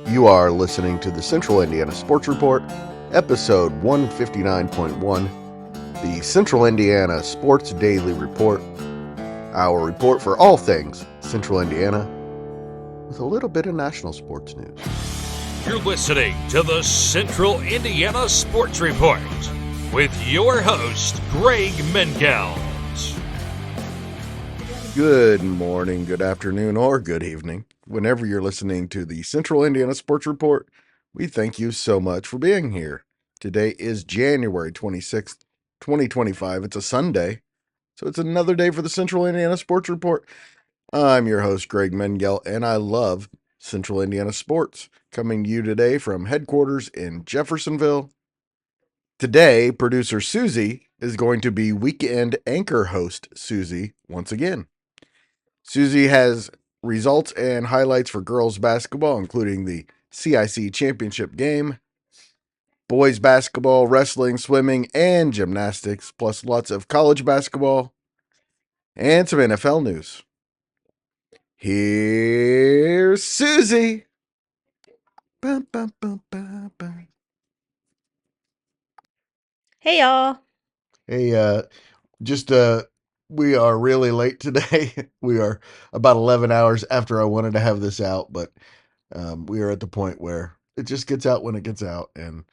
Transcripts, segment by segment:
You are listening to the Central Indiana Sports Report, episode 159.1, the Central Indiana Sports Daily Report, our report for all things Central Indiana, with a little bit of national sports news. You're listening to the Central Indiana Sports Report with your host, Greg Mengels. Good morning, good afternoon, or good evening. Whenever you're listening to the Central Indiana Sports Report, we thank you so much for being here. Today is January 26th, 2025. It's a Sunday, so it's another day for the Central Indiana Sports Report. I'm your host, Greg Mengel, and I love Central Indiana sports. Coming to you today from headquarters in Jeffersonville. Today, producer Susie is going to be weekend anchor host Susie once again. Susie has results and highlights for girls basketball, including the CIC championship game, boys basketball, wrestling, swimming, and gymnastics, plus lots of college basketball and some NFL news. Here's Susie. Bum, bum, bum, bum, bum. Hey, y'all. Hey, we are really late today. We are about 11 hours after I wanted to have this out, but we are at the point where it just gets out when it gets out, and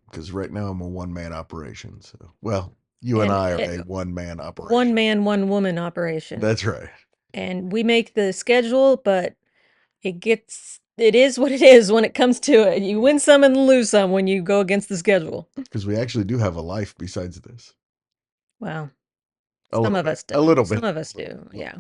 because right now I'm a one-man operation. So, well, you and I are a one-man operation. One man, one woman operation. That's right. And we make the schedule, but it is what it is when it comes to it. You win some and lose some when you go against the schedule. Because we actually do have a life besides this. Well, A some little of bit. us do. A little bit. Some of us do, yeah.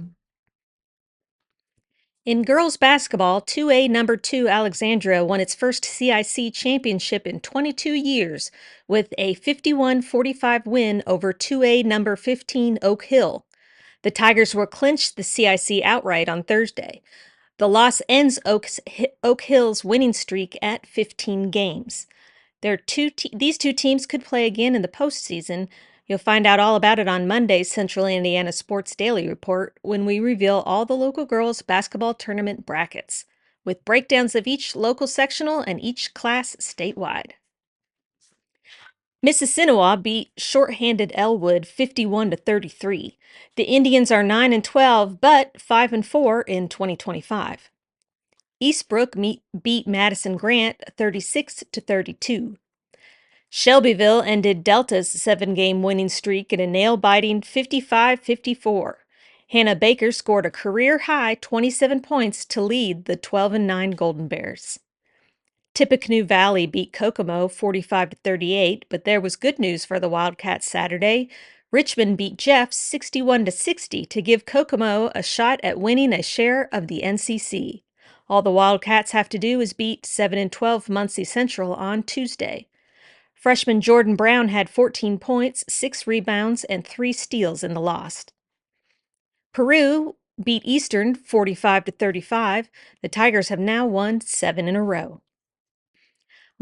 In girls basketball, 2A number 2 Alexandria won its first CIC championship in 22 years with a 51-45 win over 2A number 15 Oak Hill. The Tigers will clinch the CIC outright on Thursday. The loss ends Oak Hill's winning streak at 15 games. These two teams could play again in the postseason. You'll find out all about it on Monday's Central Indiana Sports Daily Report when we reveal all the local girls basketball tournament brackets, with breakdowns of each local sectional and each class statewide. Mississinawa beat shorthanded Elwood 51-33. The Indians are 9-12, but 5-4 in 2025. Eastbrook beat Madison Grant 36-32. Shelbyville ended Delta's 7-game winning streak in a nail-biting 55-54. Hannah Baker scored a career-high 27 points to lead the 12-9 Golden Bears. Tippecanoe Valley beat Kokomo 45-38, but there was good news for the Wildcats Saturday. Richmond beat Jeff 61-60 to give Kokomo a shot at winning a share of the NCC. All the Wildcats have to do is beat 7-12 Muncie Central on Tuesday. Freshman Jordan Brown had 14 points, 6 rebounds, and 3 steals in the loss. Peru beat Eastern 45-35. The Tigers have now won 7 in a row.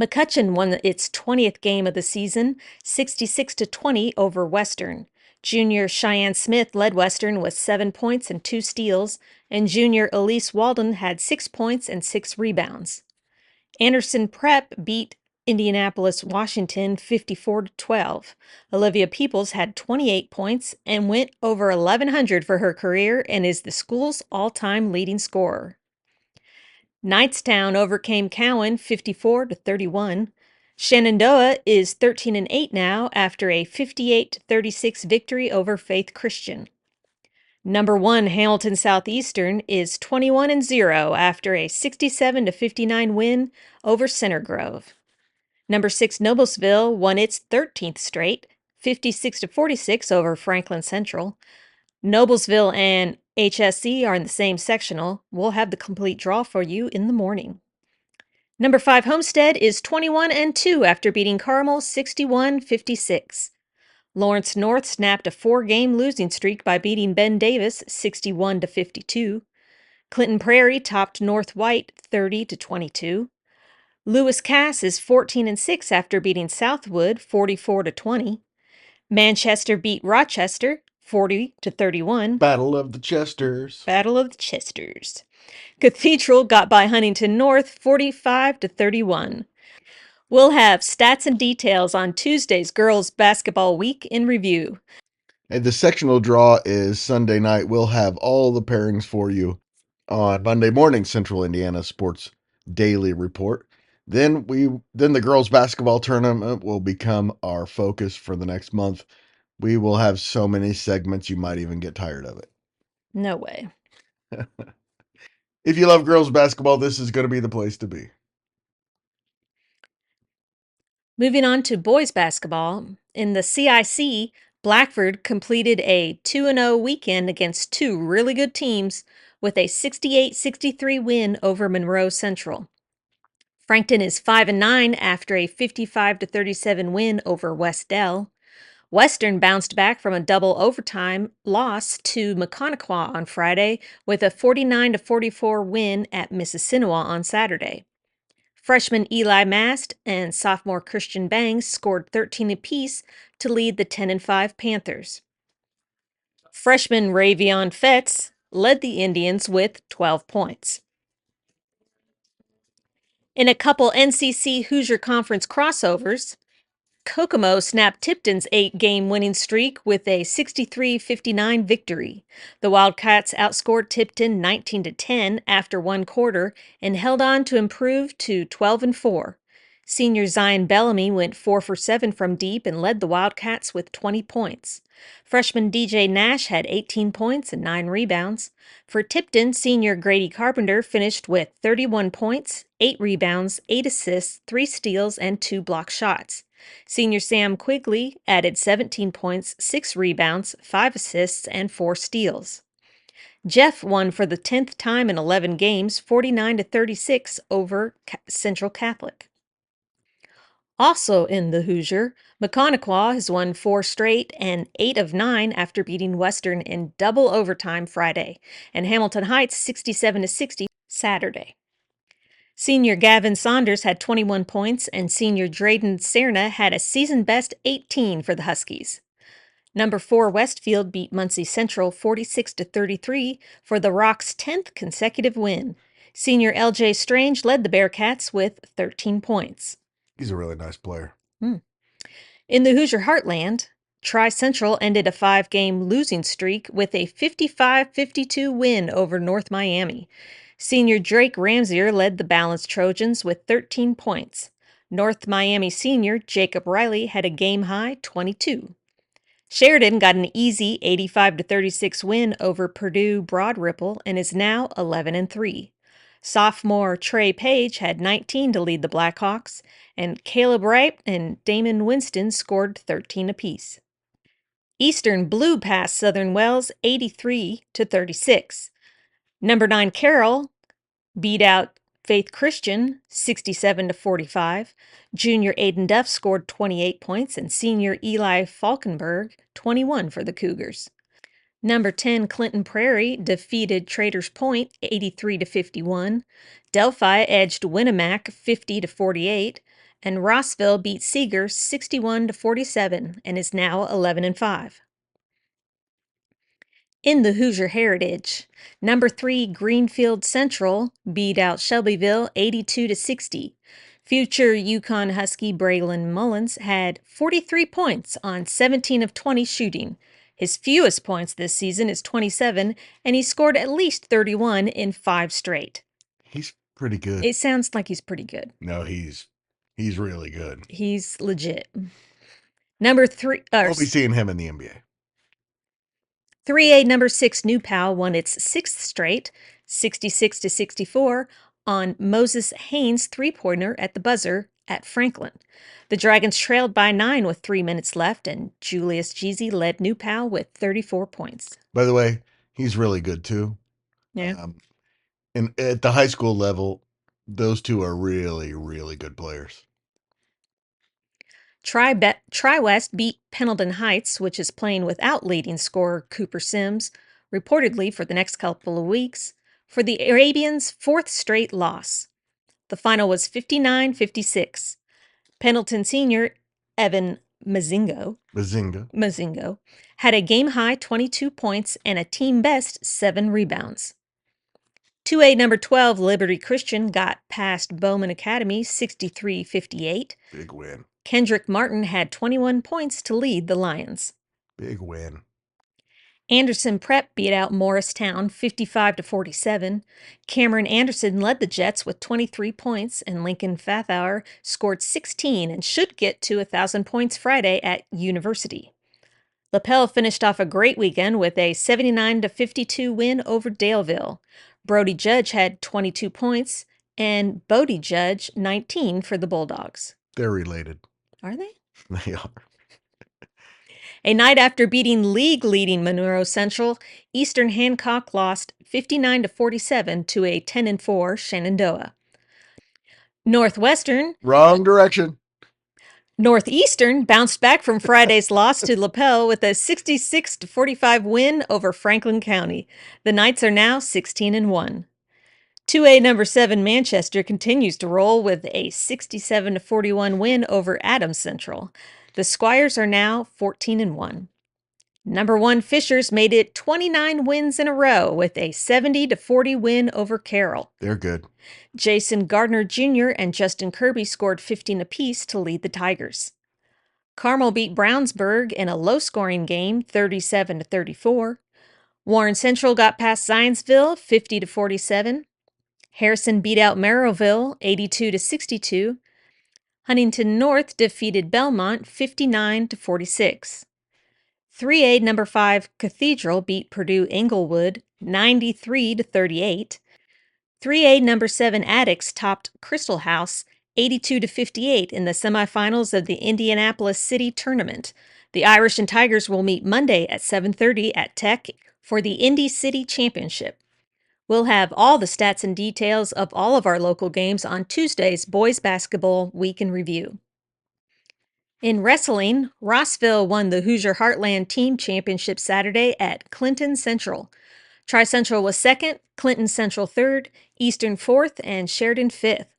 McCutcheon won its 20th game of the season, 66-20 over Western. Junior Cheyenne Smith led Western with 7 points and 2 steals, and junior Elise Walden had 6 points and 6 rebounds. Anderson Prep beat Indianapolis, Washington 54-12. Olivia Peoples had 28 points and went over 1,100 for her career and is the school's all-time leading scorer. Knightstown overcame Cowan 54-31. Shenandoah is 13-8 now after a 58-36 victory over Faith Christian. Number 1 Hamilton Southeastern is 21-0 after a 67-59 win over Center Grove. Number 6 Noblesville won its 13th straight, 56-46 over Franklin Central. Noblesville and HSC are in the same sectional. We'll have the complete draw for you in the morning. Number 5 Homestead is 21-2 after beating Carmel 61-56. Lawrence North snapped a 4-game losing streak by beating Ben Davis 61-52. Clinton Prairie topped North White 30-22. Lewis Cass is 14-6 after beating Southwood 44-20. Manchester beat Rochester 40-31. Battle of the Chesters. Battle of the Chesters. Cathedral got by Huntington North 45-31. We'll have stats and details on Tuesday's girls basketball week in review. And the sectional draw is Sunday night. We'll have all the pairings for you on Monday morning Central Indiana Sports Daily Report. Then the girls basketball tournament will become our focus for the next month. We will have so many segments you might even get tired of it. No way. If you love girls basketball, this is going to be the place to be. Moving on to boys basketball, in the CIC, Blackford completed a 2-0 weekend against two really good teams with a 68-63 win over Monroe Central. Frankton is 5-9 after a 55-37 win over West Dell. Western bounced back from a double overtime loss to Mechaniqua on Friday with a 49-44 win at Mississinewa on Saturday. Freshman Eli Mast and sophomore Christian Bangs scored 13 apiece to lead the 10-5 Panthers. Freshman Ravion Fetz led the Indians with 12 points. In a couple NCC Hoosier Conference crossovers, Kokomo snapped Tipton's 8-game winning streak with a 63-59 victory. The Wildcats outscored Tipton 19-10 after one quarter and held on to improve to 12-4. Senior Zion Bellamy went 4 for 7 from deep and led the Wildcats with 20 points. Freshman DJ Nash had 18 points and 9 rebounds. For Tipton, senior Grady Carpenter finished with 31 points, 8 rebounds, 8 assists, 3 steals, and 2 block shots. Senior Sam Quigley added 17 points, 6 rebounds, 5 assists, and 4 steals. Jeff won for the 10th time in 11 games, 49-36 over Central Catholic. Also in the Hoosier, Mechaniqua has won 4 straight and 8 of 9 after beating Western in double overtime Friday, and Hamilton Heights 67-60 Saturday. Senior Gavin Saunders had 21 points, and senior Drayden Serna had a season-best 18 for the Huskies. Number 4 Westfield beat Muncie Central 46-33 for the Rock's 10th consecutive win. Senior LJ Strange led the Bearcats with 13 points. He's a really nice player. In the Hoosier Heartland, Tri-Central ended a 5-game losing streak with a 55-52 win over North Miami. Senior Drake Ramsier led the balanced Trojans with 13 points. North Miami senior Jacob Riley had a game-high 22. Sheridan got an easy 85-36 win over Purdue Broad Ripple and is now 11-3. Sophomore Trey Page had 19 to lead the Blackhawks, and Caleb Wright and Damon Winston scored 13 apiece. Eastern blew past Southern Wells 83-36. Number 9 Carroll beat out Faith Christian 67-45. Junior Aiden Duff scored 28 points, and senior Eli Falkenberg 21 for the Cougars. Number 10 Clinton Prairie defeated Traders Point 83-51. Delphi edged Winnemac 50-48, and Rossville beat Seeger 61-47 and is now 11-5. In the Hoosier Heritage, number 3 Greenfield Central beat out Shelbyville 82-60. Future Yukon Husky Braylon Mullins had 43 points on 17 of 20 shooting. His fewest points this season is 27, and he scored at least 31 in 5 straight. He's pretty good. It sounds like he's pretty good. No, he's really good. He's legit. Number 3, We'll be seeing him in the NBA. 3A number 6 New Pal won its 6th straight, 66-64, on Moses Haynes' three-pointer at the buzzer at Franklin. The Dragons trailed by 9 with 3 minutes left, and Julius Jeezy led New Pal with 34 points. By the way, he's really good too. Yeah. And at the high school level, those two are really, really good players. Tri-West beat Pendleton Heights, which is playing without leading scorer Cooper Sims, reportedly for the next couple of weeks, for the Arabians' 4th straight loss. The final was 59-56. Pendleton senior Evan Mazingo had a game-high 22 points and a team-best 7 rebounds. 2A number 12 Liberty Christian got past Bowman Academy 63-58. Big win. Kendrick Martin had 21 points to lead the Lions. Big win. Anderson Prep beat out Morristown 55-47. Cameron Anderson led the Jets with 23 points, and Lincoln Fathauer scored 16 and should get to 1,000 points Friday at University. Lapel finished off a great weekend with a 79-52 win over Daleville. Brody Judge had 22 points, and Bodie Judge 19 for the Bulldogs. They're related. Are they? They are. A night after beating league-leading Monroe Central, Eastern Hancock lost 59-47 to a 10-4 Shenandoah. Northwestern Wrong direction. Northeastern bounced back from Friday's loss to Lapel with a 66-45 win over Franklin County. The Knights are now 16-1. 2A number 7 Manchester continues to roll with a 67-41 win over Adams Central. The Squires are now 14-1. Number 1 Fishers made it 29 wins in a row with a 70-40 win over Carroll. They're good. Jason Gardner Jr. and Justin Kirby scored 15 apiece to lead the Tigers. Carmel beat Brownsburg in a low-scoring game, 37-34. Warren Central got past Zionsville, 50-47. Harrison beat out Merrillville, 82-62. Huntington North defeated Belmont, 59-46. 3A number 5 Cathedral beat Purdue Englewood, 93-38. 3A number 7 Addicts topped Crystal House, 82-58 in the semifinals of the Indianapolis City Tournament. The Irish and Tigers will meet Monday at 7:30 at Tech for the Indy City Championship. We'll have all the stats and details of all of our local games on Tuesday's Boys Basketball Week in Review. In wrestling, Rossville won the Hoosier Heartland Team Championship Saturday at Clinton Central. Tri-Central was second, Clinton Central third, Eastern fourth, and Sheridan fifth.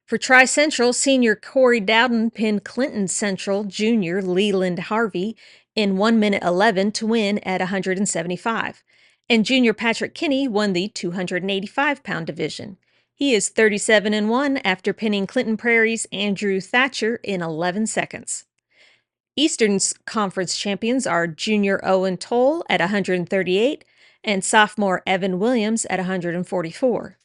For Tri-Central, senior Corey Dowden pinned Clinton Central junior Leland Harvey in 1 minute 11 to win at 175. And junior Patrick Kinney won the 285-pound division. He is 37-1 after pinning Clinton Prairie's Andrew Thatcher in 11 seconds. Eastern's conference champions are junior Owen Toll at 138 and sophomore Evan Williams at 144.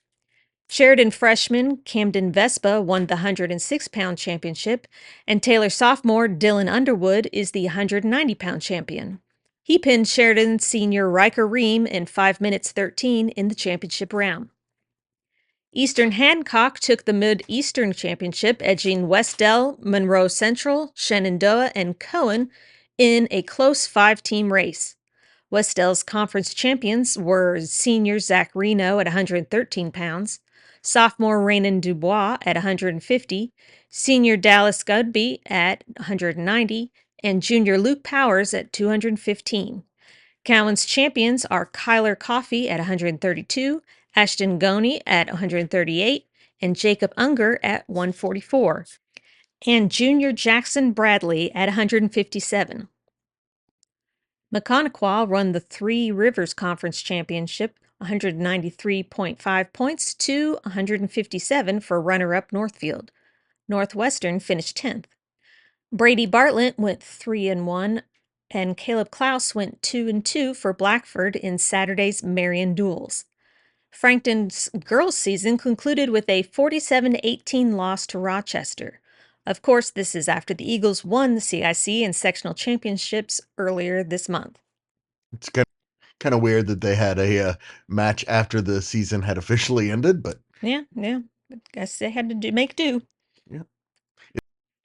Sheridan freshman Camden Vespa won the 106-pound championship, and Taylor sophomore Dylan Underwood is the 190-pound champion. He pinned Sheridan senior Riker Ream in 5 minutes 13 in the championship round. Eastern Hancock took the Mid-Eastern Championship, edging Westdell, Monroe Central, Shenandoah, and Cohen in a close 5-team race. Westdell's conference champions were senior Zach Reno at 113 pounds, sophomore Raymond Dubois at 150, senior Dallas Gudby at 190, and junior Luke Powers at 215. Cowan's champions are Kyler Coffey at 132, Ashton Goney at 138, and Jacob Unger at 144, and junior Jackson Bradley at 157. Maconaquah won the Three Rivers Conference Championship, 193.5 points to 157 for runner-up Northfield. Northwestern finished 10th. Brady Bartlett went 3-1, and Caleb Klaus went 2-2 for Blackford in Saturday's Marion Duels. Frankton's girls' season concluded with a 47-18 loss to Rochester. Of course, this is after the Eagles won the CIC and sectional championships earlier this month. It's kind of weird that they had a match after the season had officially ended, but Yeah. I guess they had to make do. yeah.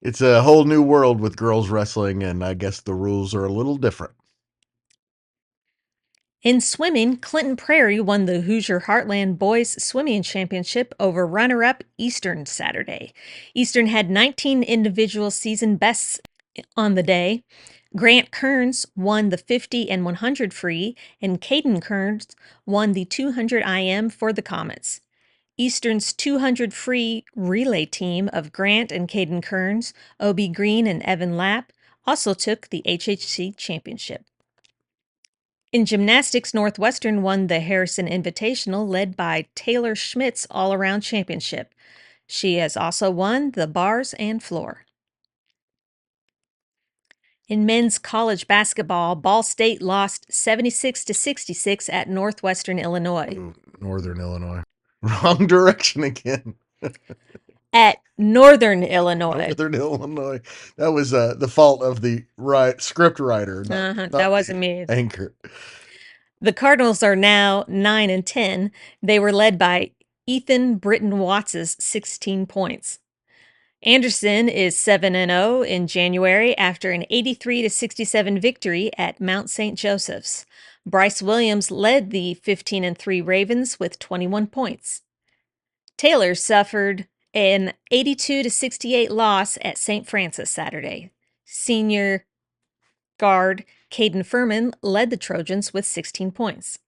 It's a whole new world with girls wrestling, and I guess the rules are a little different. In swimming, Clinton Prairie won the Hoosier Heartland Boys Swimming Championship over runner-up Eastern Saturday. Eastern had 19 individual season bests on the day. Grant Kearns won the 50 and 100 free, and Caden Kearns won the 200 IM for the Comets. Eastern's 200 free relay team of Grant and Caden Kearns, Obie Green, and Evan Lapp also took the HHC championship. In gymnastics, Northwestern won the Harrison Invitational, led by Taylor Schmidt's all-around championship. She has also won the bars and floor. In men's college basketball, Ball State lost 76-66 at Northwestern Illinois. Ooh, Northern Illinois. Wrong direction again. At Northern Illinois. Northern Illinois. That was the fault of the script writer, not That wasn't me. anchor. The Cardinals are now 9-10. They were led by Ethan Britton Watts' 16 points. Anderson is 7-0 in January after an 83-67 victory at Mount St. Joseph's. Bryce Williams led the 15-3 Ravens with 21 points. Taylor suffered an 82-68 loss at St. Francis Saturday. Senior guard Caden Furman led the Trojans with 16 points.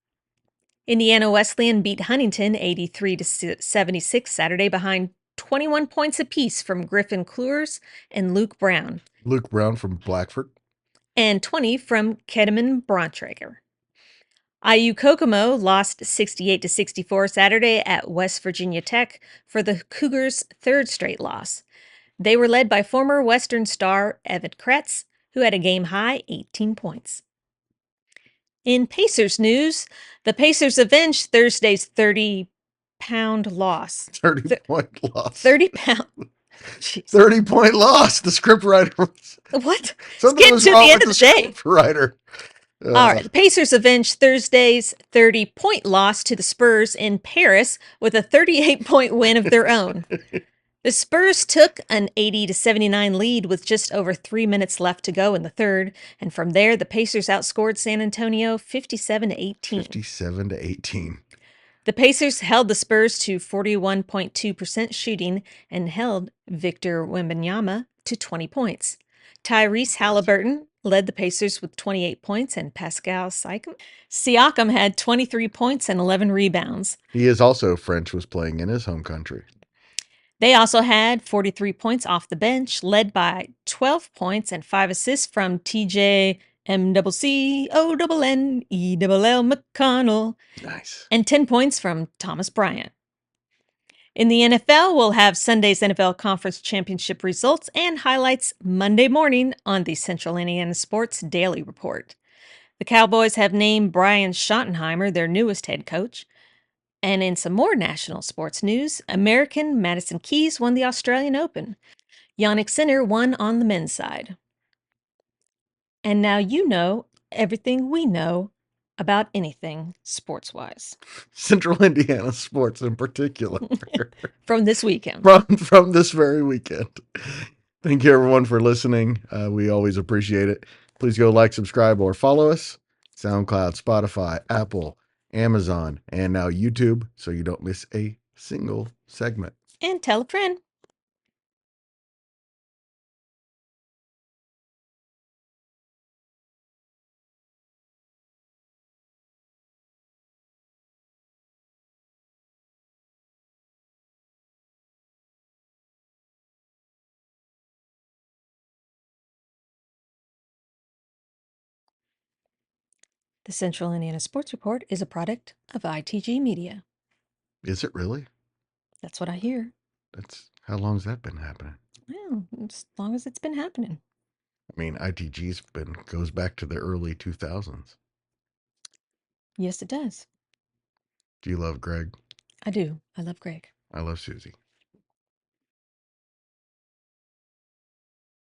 Indiana Wesleyan beat Huntington 83-76 Saturday behind 21 points apiece from Griffin Klures and Luke Brown. Luke Brown from Blackford. And 20 from Kedeman Brauntrager. IU Kokomo lost 68-64 Saturday at West Virginia Tech for the Cougars' third straight loss. They were led by former Western star Evan Kretz, who had a game-high 18 points. In Pacers news, the Pacers avenged Thursday's 30-pound loss. 30-point loss. 30-pound. 30-point loss. The scriptwriter was... What? Something was to wrong the end with of the the day. scriptwriter. All right, the Pacers avenged Thursday's 30-point loss to the Spurs in Paris with a 38-point win of their own. The Spurs took an 80-79 lead with just over 3 minutes left to go in the third, and from there, the Pacers outscored San Antonio 57-18. 57-18. The Pacers held the Spurs to 41.2% shooting and held Victor Wembanyama to 20 points. Tyrese Halliburton led the Pacers with 28 points, and Pascal Siakam had 23 points and 11 rebounds. He is also French, was playing in his home country. They also had 43 points off the bench, led by 12 points and 5 assists from TJ MCCONNELL McConnell. Nice. And 10 points from Thomas Bryant. In the NFL, we'll have Sunday's NFL Conference Championship results and highlights Monday morning on the Central Indiana Sports Daily Report. The Cowboys have named Brian Schottenheimer their newest head coach. And in some more national sports news, American Madison Keys won the Australian Open. Yannick Sinner won on the men's side. And now you know everything we know about anything sports-wise. Central Indiana sports in particular. From this weekend. From this very weekend. Thank you, everyone, for listening. We always appreciate it. Please go like, subscribe, or follow us. SoundCloud, Spotify, Apple, Amazon, and now YouTube, so you don't miss a single segment. And tell a friend. The Central Indiana Sports Report is a product of ITG Media. Is it really? That's what I hear. How long's that been happening? Well, as long as it's been happening. I mean, ITG's goes back to the early 2000s. Yes, it does. Do you love Greg? I do. I love Greg. I love Susie.